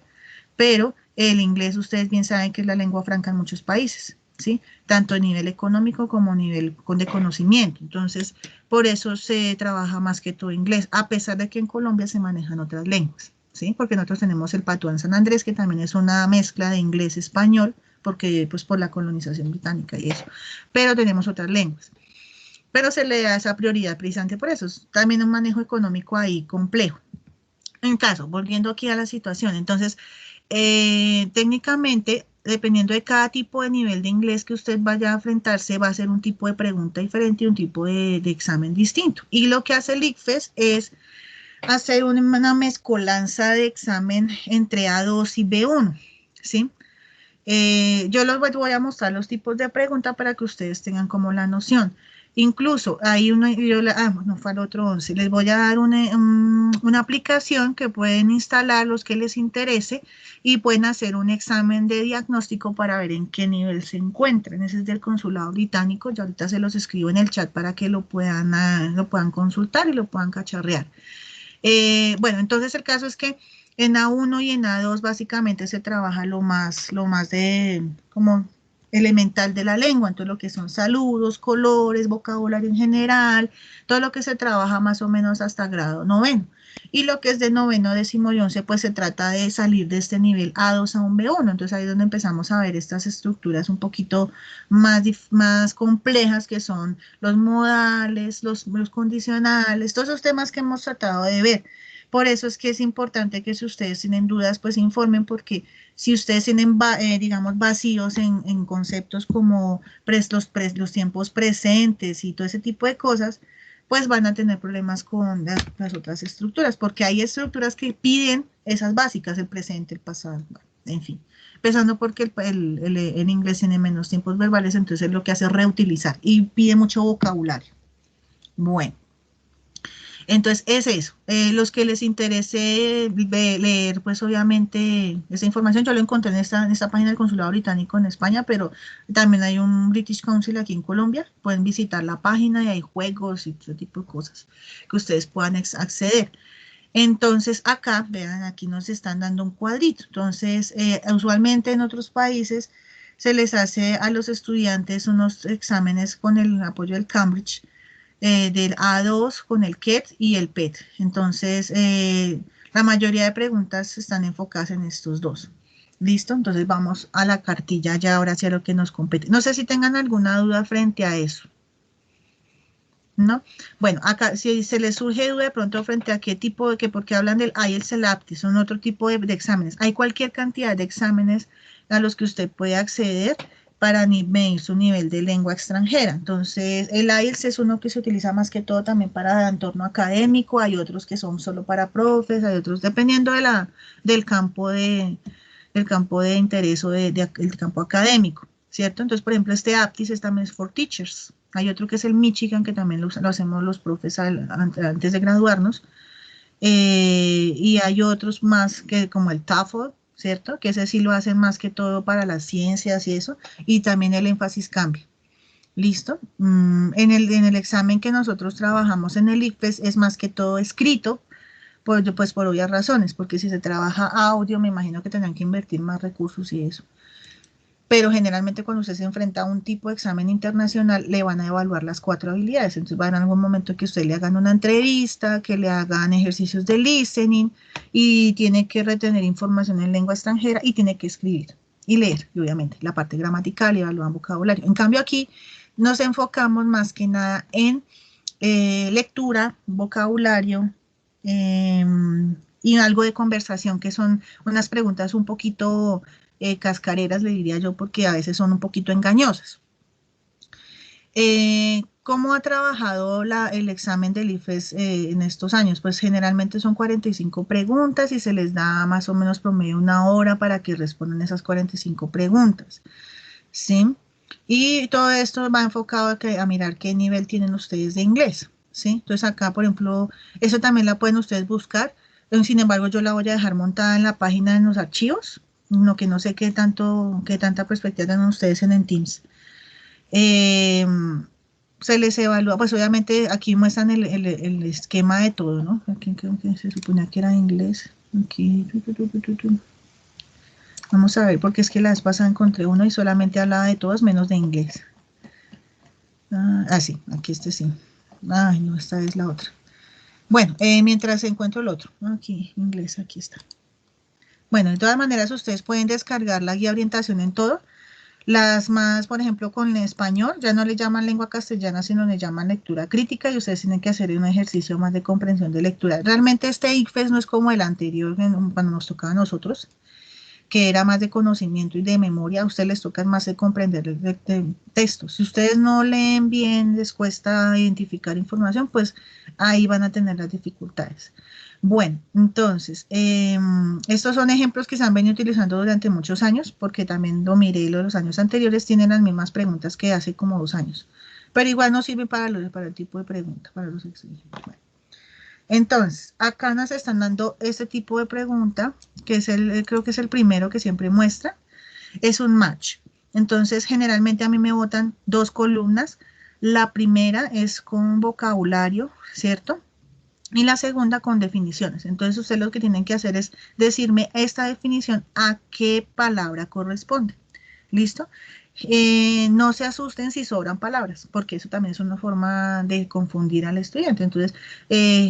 Pero el inglés, ustedes bien saben que es la lengua franca en muchos países, ¿sí? Tanto a nivel económico como a nivel de conocimiento. Entonces, por eso se trabaja más que todo inglés, a pesar de que en Colombia se manejan otras lenguas, ¿sí? Porque nosotros tenemos el Patuán San Andrés, que también es una mezcla de inglés-español, porque pues por la colonización británica y eso. Pero tenemos otras lenguas. Pero se le da esa prioridad precisamente por eso. Es también un manejo económico ahí complejo. En caso, volviendo aquí a la situación, entonces, técnicamente, dependiendo de cada tipo de nivel de inglés que usted vaya a enfrentarse, va a ser un tipo de pregunta diferente y un tipo de examen distinto. Y lo que hace el ICFES es hacer una mezcolanza de examen entre A2 y B1, ¿sí? Yo les voy a mostrar los tipos de pregunta para que ustedes tengan como la noción. Incluso hay no fue al otro 11, les voy a dar una aplicación que pueden instalar los que les interese y pueden hacer un examen de diagnóstico para ver en qué nivel se encuentran. Ese es del Consulado Británico, ya ahorita se los escribo en el chat para que lo puedan consultar y lo puedan cacharrear. Bueno, entonces el caso es que en A1 y en A2 básicamente se trabaja lo más de como elemental de la lengua, entonces lo que son saludos, colores, vocabulario en general, todo lo que se trabaja más o menos hasta grado 9. Y lo que es de 9, 10 y 11, pues se trata de salir de este nivel A2 a un B1, entonces ahí es donde empezamos a ver estas estructuras un poquito más complejas, que son los modales, los condicionales, todos esos temas que hemos tratado de ver. Por eso es que es importante que si ustedes tienen dudas, pues informen, porque si ustedes tienen, digamos, vacíos en conceptos como los tiempos presentes y todo ese tipo de cosas, pues van a tener problemas con las otras estructuras, porque hay estructuras que piden esas básicas, el presente, el pasado, en fin. Empezando porque el inglés tiene menos tiempos verbales, entonces lo que hace es reutilizar y pide mucho vocabulario. Bueno. Entonces, es eso. Los que les interese leer, pues obviamente, esa información, yo lo encontré en esta página del Consulado Británico en España, pero también hay un British Council aquí en Colombia. Pueden visitar la página y hay juegos y todo tipo de cosas que ustedes puedan acceder. Entonces, acá, vean, aquí nos están dando un cuadrito. Entonces, usualmente en otros países se les hace a los estudiantes unos exámenes con el apoyo del Cambridge, del A2 con el KET y el PET. Entonces, la mayoría de preguntas están enfocadas en estos dos. ¿Listo? Entonces vamos a la cartilla ya ahora hacia lo que nos compete. No sé si tengan alguna duda frente a eso. ¿No? Bueno, acá si se les surge duda de pronto frente a qué tipo de, porque hablan del IELTS, el APTIS, son otro tipo de exámenes. Hay cualquier cantidad de exámenes a los que usted puede acceder para medir su nivel de lengua extranjera. Entonces, el IELTS es uno que se utiliza más que todo también para entorno académico, hay otros que son solo para profes, hay otros dependiendo del campo de interés o del campo académico, ¿cierto? Entonces, por ejemplo, este APTIS también es for teachers. Hay otro que es el Michigan, que también lo hacemos los profes antes de graduarnos. Y hay otros más que como el TOEFL, ¿cierto? Que ese sí lo hacen más que todo para las ciencias y eso, y también el énfasis cambia. ¿Listo? En el examen que nosotros trabajamos en el ICFES es más que todo escrito, pues por obvias razones, porque si se trabaja audio, me imagino que tendrán que invertir más recursos y eso. Pero generalmente cuando usted se enfrenta a un tipo de examen internacional, le van a evaluar las 4 habilidades. Entonces va a haber algún momento que usted le hagan una entrevista, que le hagan ejercicios de listening, y tiene que retener información en lengua extranjera y tiene que escribir y leer, y obviamente la parte gramatical y evaluar vocabulario. En cambio aquí nos enfocamos más que nada en lectura, vocabulario, y algo de conversación, que son unas preguntas un poquito cascareras, le diría yo, porque a veces son un poquito engañosas. ¿Cómo ha trabajado el examen del IFES en estos años? Pues generalmente son 45 preguntas y se les da más o menos promedio 1 hora para que respondan esas 45 preguntas, ¿sí? Y todo esto va enfocado a mirar qué nivel tienen ustedes de inglés, ¿sí? Entonces acá, por ejemplo, eso también la pueden ustedes buscar. Sin embargo, yo la voy a dejar montada en la página en los archivos, no, que no sé qué tanta perspectiva tienen ustedes en Teams. Se les evalúa, pues obviamente aquí muestran el esquema de todo, ¿no? Aquí creo que se suponía que era inglés. Aquí, vamos a ver, porque es que la vez pasada encontré uno y solamente hablaba de todos menos de inglés. Sí, aquí sí. Ay, no, esta es la otra. Bueno, mientras encuentro el otro. Aquí, inglés, aquí está. Bueno, de todas maneras, ustedes pueden descargar la guía de orientación en todo. Las más, por ejemplo, con el español, ya no le llaman lengua castellana, sino le llaman lectura crítica, y ustedes tienen que hacer un ejercicio más de comprensión de lectura. Realmente este ICFES no es como el anterior, cuando nos tocaba a nosotros, que era más de conocimiento y de memoria. A ustedes les toca más de comprender el texto. Si ustedes no leen bien, les cuesta identificar información, pues ahí van a tener las dificultades. Bueno, entonces, estos son ejemplos que se han venido utilizando durante muchos años, porque también lo miré, los años anteriores tienen las mismas preguntas que hace como 2 años, pero igual no sirve para el tipo de pregunta, para los exámenes. Bueno. Entonces, acá nos están dando este tipo de pregunta, que es creo que es el primero que siempre muestra, es un match. Entonces, generalmente a mí me botan 2 columnas, la primera es con vocabulario, ¿cierto? Y la segunda con definiciones. Entonces, ustedes lo que tienen que hacer es decirme esta definición a qué palabra corresponde. ¿Listo? No se asusten si sobran palabras, porque eso también es una forma de confundir al estudiante. Entonces,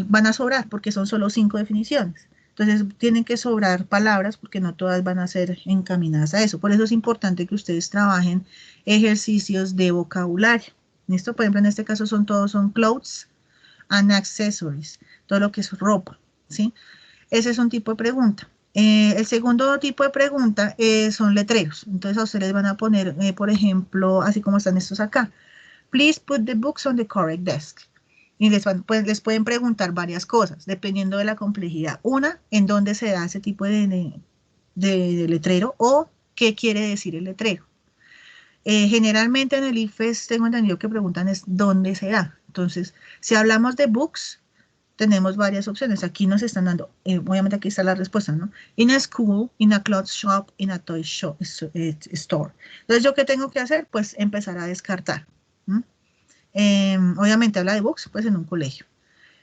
van a sobrar porque son solo 5 definiciones. Entonces, tienen que sobrar palabras porque no todas van a ser encaminadas a eso. Por eso es importante que ustedes trabajen ejercicios de vocabulario. ¿Listo? Por ejemplo, en este caso todos son clothes and accessories, todo lo que es ropa, ¿sí? Ese es un tipo de pregunta. El segundo tipo de pregunta son letreros. Entonces a ustedes les van a poner, por ejemplo, así como están estos acá. Please put the books on the correct desk. Y pues, les pueden preguntar varias cosas, dependiendo de la complejidad. Una, en dónde se da ese tipo de letrero o qué quiere decir el letrero. Generalmente en el ICFES tengo entendido que preguntan es dónde se da. Entonces, si hablamos de books, tenemos varias opciones. Aquí nos están dando, obviamente aquí está la respuesta, ¿no? In a school, in a clothes shop, in a toy shop, store. Entonces, ¿yo qué tengo que hacer? Pues empezar a descartar. Obviamente habla de books, pues en un colegio.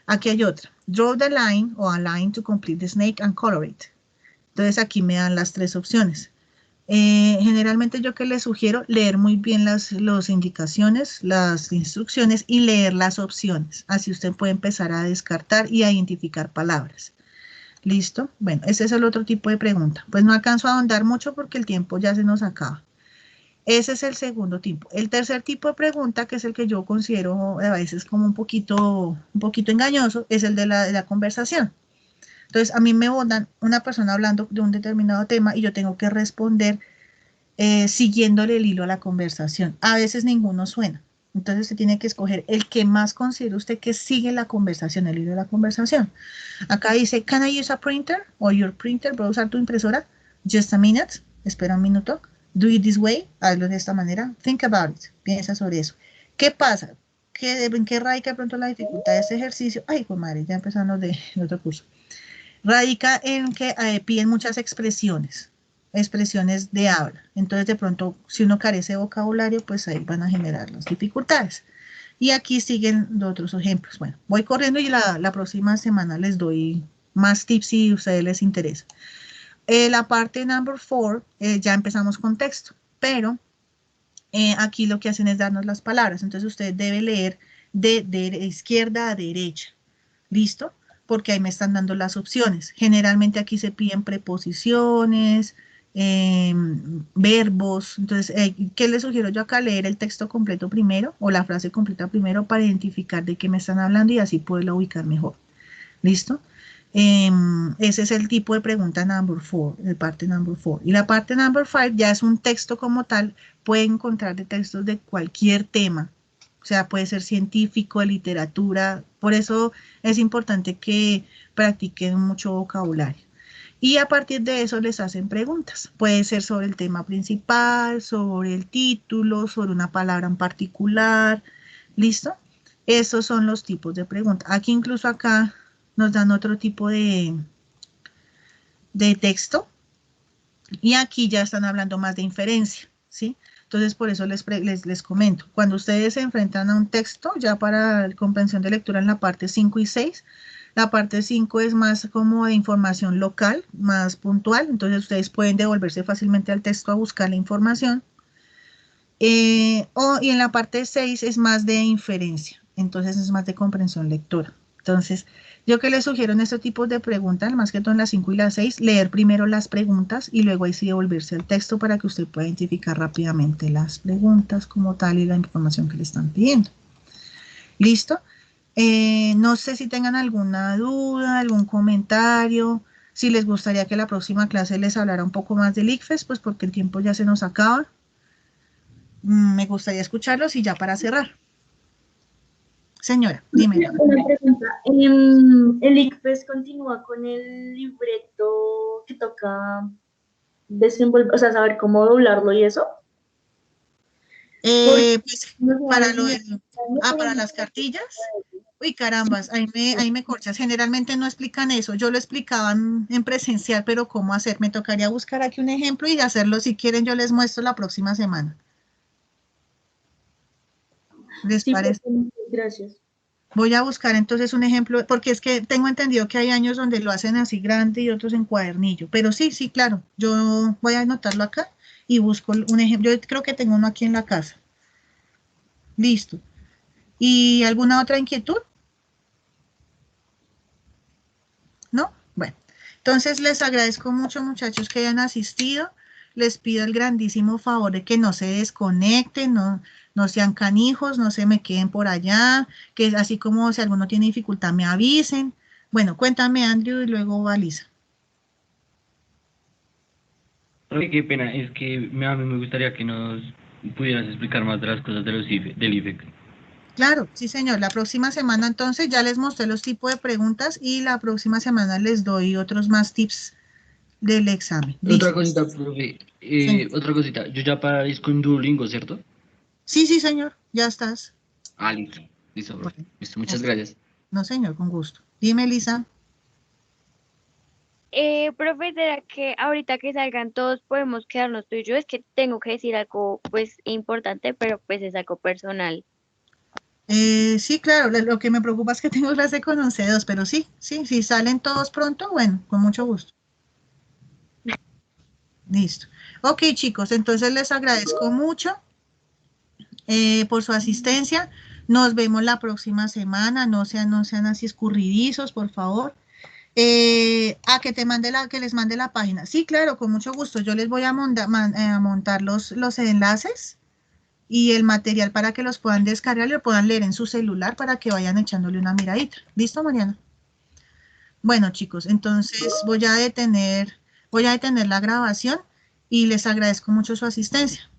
Aquí hay otra. Draw the line o a line to complete the snake and color it. Entonces, aquí me dan las tres opciones. Generalmente yo que les sugiero leer muy bien las indicaciones, las instrucciones y leer las opciones. Así usted puede empezar a descartar y a identificar palabras. ¿Listo? Bueno, ese es el otro tipo de pregunta. Pues no alcanzo a ahondar mucho porque el tiempo ya se nos acaba. Ese es el segundo tipo. El tercer tipo de pregunta, que es el que yo considero a veces como un poquito engañoso, es el de la conversación. Entonces, a mí me botan una persona hablando de un determinado tema y yo tengo que responder siguiéndole el hilo a la conversación. A veces ninguno suena. Entonces, usted tiene que escoger el que más considere usted que sigue la conversación, el hilo de la conversación. Acá dice, can I use a printer? O your printer, ¿puedo usar tu impresora? Just a minute, espera un minuto. Do it this way, hazlo de esta manera. Think about it, piensa sobre eso. ¿Qué pasa? ¿En qué radica de pronto la dificultad de este ejercicio? Ay, pues madre, ya empezamos del otro curso. Radica en que piden muchas expresiones de habla. Entonces, de pronto, si uno carece de vocabulario, pues ahí van a generar las dificultades. Y aquí siguen otros ejemplos. Bueno, voy corriendo y la próxima semana les doy más tips si a ustedes les interesa. La parte number 4, ya empezamos con texto, pero aquí lo que hacen es darnos las palabras. Entonces, usted debe leer de izquierda a derecha. ¿Listo? Porque ahí me están dando las opciones. Generalmente aquí se piden preposiciones, verbos. Entonces, ¿qué les sugiero yo acá? Leer el texto completo primero o la frase completa primero para identificar de qué me están hablando y así poderla ubicar mejor. ¿Listo? Ese es el tipo de pregunta number 4, de parte number 4. Y la parte number 5 ya es un texto como tal. Pueden encontrar de textos de cualquier tema. O sea, puede ser científico, de literatura. Por eso es importante que practiquen mucho vocabulario. Y a partir de eso les hacen preguntas. Puede ser sobre el tema principal, sobre el título, sobre una palabra en particular. ¿Listo? Esos son los tipos de preguntas. Aquí incluso acá nos dan otro tipo de texto. Y aquí ya están hablando más de inferencia, ¿sí? Entonces, por eso les comento. Cuando ustedes se enfrentan a un texto, ya para la comprensión de lectura en la parte 5 y 6, la parte 5 es más como de información local, más puntual. Entonces, ustedes pueden devolverse fácilmente al texto a buscar la información. Y en la parte 6 es más de inferencia. Entonces, es más de comprensión lectora. Entonces, yo que les sugiero en estos tipos de preguntas, más que todo en las 5 y las 6, leer primero las preguntas y luego ahí sí devolverse al texto para que usted pueda identificar rápidamente las preguntas como tal y la información que le están pidiendo. ¿Listo? No sé si tengan alguna duda, algún comentario, si les gustaría que la próxima clase les hablara un poco más del ICFES, pues porque el tiempo ya se nos acaba. Me gustaría escucharlos y ya para cerrar. Señora, dime. Una pregunta. ¿El ICFES continúa con el libreto que toca desenvolver, o sea, saber cómo doblarlo y eso? Pues para las cartillas. Uy, carambas, ahí me corchas. Generalmente no explican eso. Yo lo explicaba en presencial, pero ¿cómo hacer? Me tocaría buscar aquí un ejemplo y hacerlo. Si quieren, yo les muestro la próxima semana. ¿Les parece? Gracias. Voy a buscar entonces un ejemplo, porque es que tengo entendido que hay años donde lo hacen así grande y otros en cuadernillo. Pero sí, claro. Yo voy a anotarlo acá y busco un ejemplo. Yo creo que tengo uno aquí en la casa. Listo. ¿Y alguna otra inquietud? ¿No? Bueno, entonces les agradezco mucho, muchachos, que hayan asistido. Les pido el grandísimo favor de que no se desconecten, no sean canijos, no se me queden por allá, que así como si alguno tiene dificultad me avisen. Bueno, cuéntame, Andrew, y luego va Lisa. Profe, qué pena, es que a mí me gustaría que nos pudieras explicar más de las cosas de los del IFEC. Claro, sí, señor. La próxima semana, entonces, ya les mostré los tipos de preguntas y la próxima semana les doy otros más tips del examen. Otra Listo. cosita, profe, Sí. otra cosita, yo ya pararé con Duolingo, ¿cierto? Sí, sí, señor, ya estás. Ah, listo, listo, profe, Bueno, listo, muchas ok. gracias. No, señor, con gusto. Dime, Lisa. Profe, ¿será que ahorita que salgan todos podemos quedarnos tú y yo? Es que tengo que decir algo, pues, importante, pero pues es algo personal. Sí, claro, lo que me preocupa es que tengo clase con 11:02, pero sí, sí, si salen todos pronto, bueno, con mucho gusto. Listo. Ok, chicos, entonces les agradezco mucho por su asistencia. Nos vemos la próxima semana. No sean así escurridizos, por favor. Que que les mande la página. Sí, claro, con mucho gusto. Yo les voy a montar los enlaces y el material para que los puedan descargar y lo puedan leer en su celular para que vayan echándole una miradita. ¿Listo, Mariana? Bueno, chicos, entonces voy a detener la grabación y les agradezco mucho su asistencia.